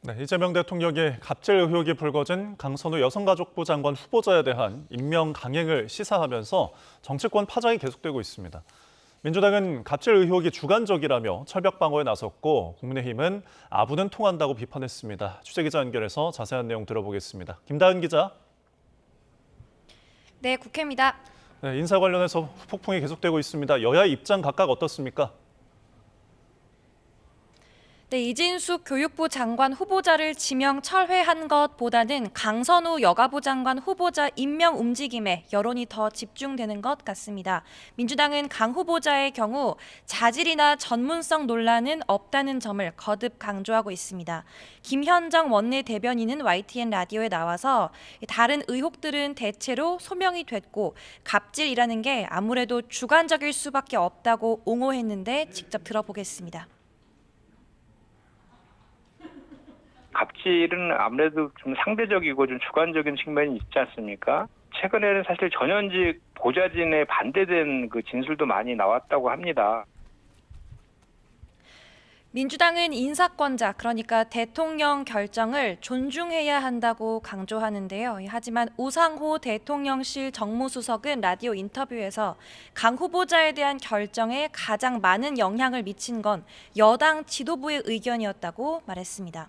네, 이재명 대통령의 갑질 의혹이 불거진 강선우 여성가족부 장관 후보자에 대한 임명 강행을 시사하면서 정치권 파장이 계속되고 있습니다. 민주당은 갑질 의혹이 주관적이라며 철벽 방어에 나섰고 국민의힘은 아부는 통한다고 비판했습니다. 취재기자 연결해서 자세한 내용 들어보겠습니다. 김다은 기자. 네, 국회입니다. 네, 인사 관련해서 폭풍이 계속되고 있습니다. 여야 입장 각각 어떻습니까? 네, 이진숙 교육부 장관 후보자를 지명 철회한 것보다는 강선우 여가부 장관 후보자 임명 움직임에 여론이 더 집중되는 것 같습니다. 민주당은 강 후보자의 경우 자질이나 전문성 논란은 없다는 점을 거듭 강조하고 있습니다. 김현정 원내대변인은 YTN 라디오에 나와서 다른 의혹들은 대체로 소명이 됐고 갑질이라는 게 아무래도 주관적일 수밖에 없다고 옹호했는데 직접 들어보겠습니다. 갑질은 아무래도 좀 상대적이고 좀 주관적인 측면이 있지 않습니까? 최근에는 사실 전현직 보좌진에 반대된 그 진술도 많이 나왔다고 합니다. 민주당은 인사권자, 그러니까 대통령 결정을 존중해야 한다고 강조하는데요. 하지만 우상호 대통령실 정무수석은 라디오 인터뷰에서 강 후보자에 대한 결정에 가장 많은 영향을 미친 건 여당 지도부의 의견이었다고 말했습니다.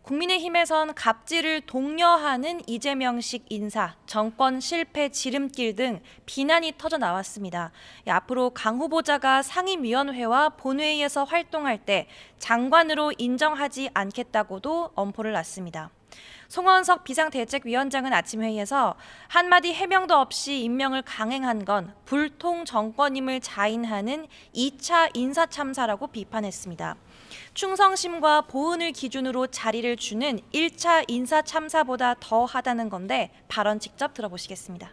국민의힘에선 갑질을 독려하는 이재명식 인사, 정권 실패 지름길 등 비난이 터져 나왔습니다. 앞으로 강 후보자가 상임위원회와 본회의에서 활동할 때 장관으로 인정하지 않겠다고도 엄포를 놨습니다. 송원석 비상대책위원장은 아침 회의에서 한마디 해명도 없이 임명을 강행한 건 불통 정권임을 자인하는 2차 인사참사라고 비판했습니다. 충성심과 보은을 기준으로 자리를 주는 1차 인사참사보다 더하다는 건데 발언 직접 들어보시겠습니다.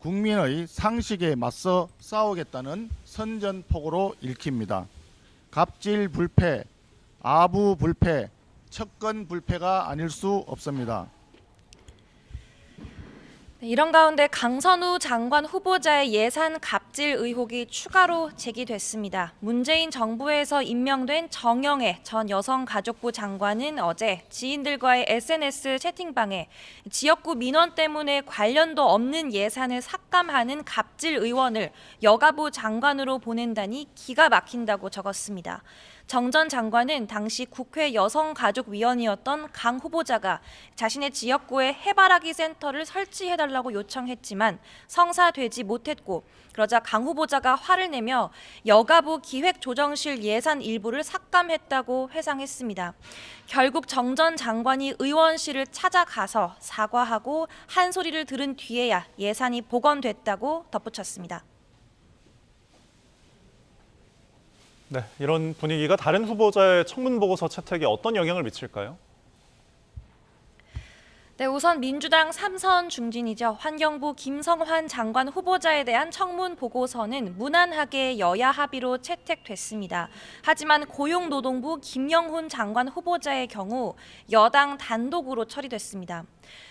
국민의 상식에 맞서 싸우겠다는 선전포고로 읽힙니다. 갑질 불패, 아부 불패, 척건 불패가 아닐 수 없습니다. 이런 가운데 강선우 장관 후보자의 예산 갑질 의혹이 추가로 제기됐습니다. 문재인 정부에서 임명된 정영애 전 여성가족부 장관은 어제 지인들과의 SNS 채팅방에 지역구 민원 때문에 관련도 없는 예산을 삭감하는 갑질 의원을 여가부 장관으로 보낸다니 기가 막힌다고 적었습니다. 정 전 장관은 당시 국회 여성가족위원이었던 강 후보자가 자신의 지역구에 해바라기 센터를 설치해달라고 요청했지만 성사되지 못했고 그러자 강 후보자가 화를 내며 여가부 기획조정실 예산 일부를 삭감했다고 회상했습니다. 결국 정 전 장관이 의원실을 찾아가서 사과하고 한 소리를 들은 뒤에야 예산이 복원됐다고 덧붙였습니다. 네, 이런 분위기가 다른 후보자의 청문보고서 채택에 어떤 영향을 미칠까요? 네, 우선 민주당 3선 중진이죠. 환경부 김성환 장관 후보자에 대한 청문 보고서는 무난하게 여야 합의로 채택됐습니다. 하지만 고용노동부 김영훈 장관 후보자의 경우 여당 단독으로 처리됐습니다.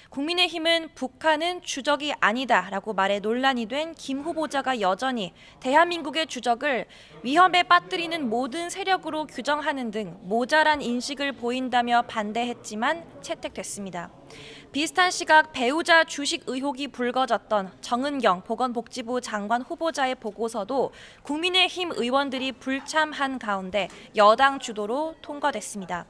국민의힘은 북한은 주적이 아니다라고 말해 논란이 된 김 후보자가 여전히 대한민국의 주적을 위험에 빠뜨리는 모든 세력으로 규정하는 등 모자란 인식을 보인다며 반대했지만 채택됐습니다. 비슷한 시각 배우자 주식 의혹이 불거졌던 정은경 보건복지부 장관 후보자의 보고서도 국민의힘 의원들이 불참한 가운데 여당 주도로 통과됐습니다.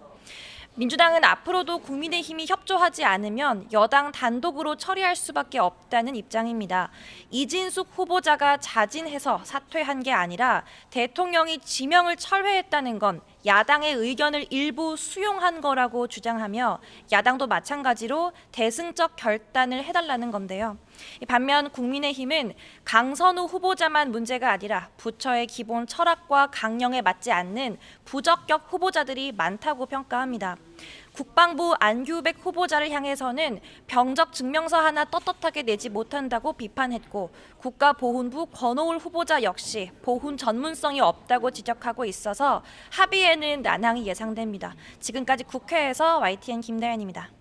민주당은 앞으로도 국민의힘이 협조하지 않으면 여당 단독으로 처리할 수밖에 없다는 입장입니다. 이진숙 후보자가 자진해서 사퇴한 게 아니라 대통령이 지명을 철회했다는 건 야당의 의견을 일부 수용한 거라고 주장하며 야당도 마찬가지로 대승적 결단을 해달라는 건데요. 반면 국민의힘은 강선우 후보자만 문제가 아니라 부처의 기본 철학과 강령에 맞지 않는 부적격 후보자들이 많다고 평가합니다. 국방부 안규백 후보자를 향해서는 병적 증명서 하나 떳떳하게 내지 못한다고 비판했고 국가보훈부 권오울 후보자 역시 보훈 전문성이 없다고 지적하고 있어서 합의에는 난항이 예상됩니다. 지금까지 국회에서 YTN 김다연입니다.